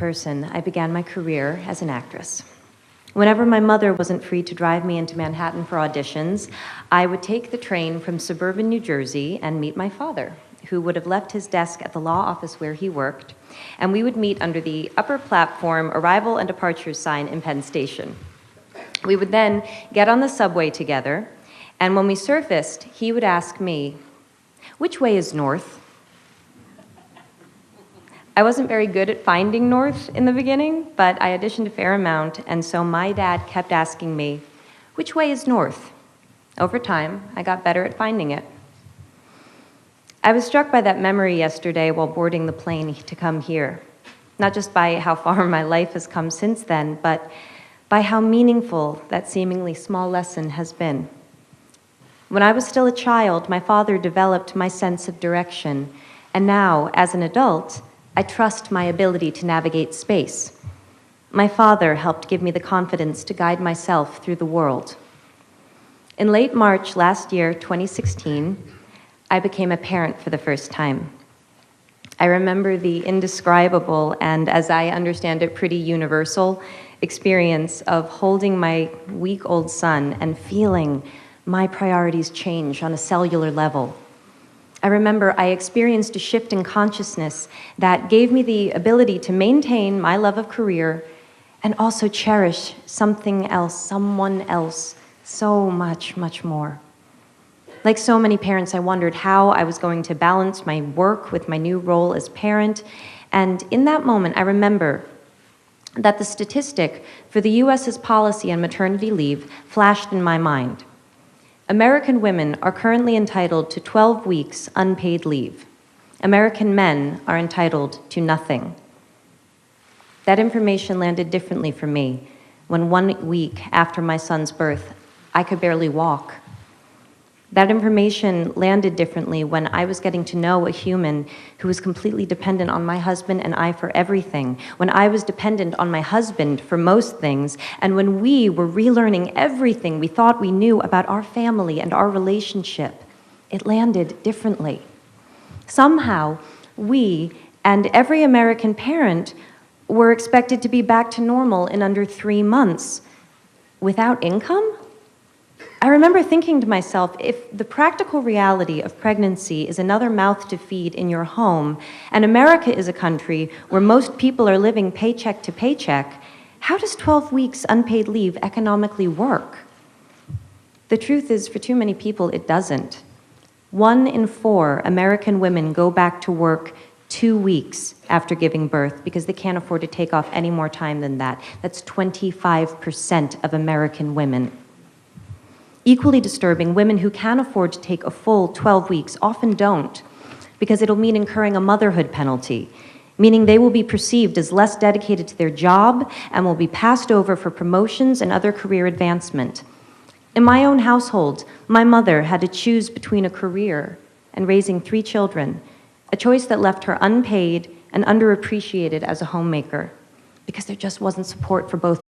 person, I began my career as an actress. Whenever my mother wasn't free to drive me into Manhattan for auditions, I would take the train from suburban New Jersey and meet my father, who would have left his desk at the law office where he worked, and we would meet under the upper platform arrival and departure sign in Penn Station. We would then get on the subway together, and when we surfaced, he would ask me, "Which way is north?" I wasn't very good at finding north in the beginning, but I auditioned a fair amount, and so my dad kept asking me, "Which way is north?" Over time, I got better at finding it. I was struck by that memory yesterday while boarding the plane to come here, not just by how far my life has come since then, but by how meaningful that seemingly small lesson has been. When I was still a child, my father developed my sense of direction, and now, as an adult, I trust my ability to navigate space. My father helped give me the confidence to guide myself through the world. In late March last year, 2016, I became a parent for the first time. I remember the indescribable and, as I understand it, pretty universal experience of holding my week-old son and feeling my priorities change on a cellular level. I remember I experienced a shift in consciousness that gave me the ability to maintain my love of career and also cherish something else, someone else, so much, much more. Like so many parents, I wondered how I was going to balance my work with my new role as parent, and in that moment, I remember that the statistic for the US's policy on maternity leave flashed in my mind. American women are currently entitled to 12 weeks unpaid leave. American men are entitled to nothing. That information landed differently for me when 1 week after my son's birth, I could barely walk. That information landed differently when I was getting to know a human who was completely dependent on my husband and I for everything, when I was dependent on my husband for most things, and when we were relearning everything we thought we knew about our family and our relationship. It landed differently. Somehow, we and every American parent were expected to be back to normal in under 3 months. Without income? I remember thinking to myself, if the practical reality of pregnancy is another mouth to feed in your home, and America is a country where most people are living paycheck to paycheck, how does 12 weeks unpaid leave economically work? The truth is, for too many people, it doesn't. 1 in 4 American women go back to work 2 weeks after giving birth because they can't afford to take off any more time than that. That's 25% of American women. Equally disturbing, women who can afford to take a full 12 weeks often don't, because it'll mean incurring a motherhood penalty, meaning they will be perceived as less dedicated to their job and will be passed over for promotions and other career advancement. In my own household, my mother had to choose between a career and raising 3 children, a choice that left her unpaid and underappreciated as a homemaker, because there just wasn't support for both.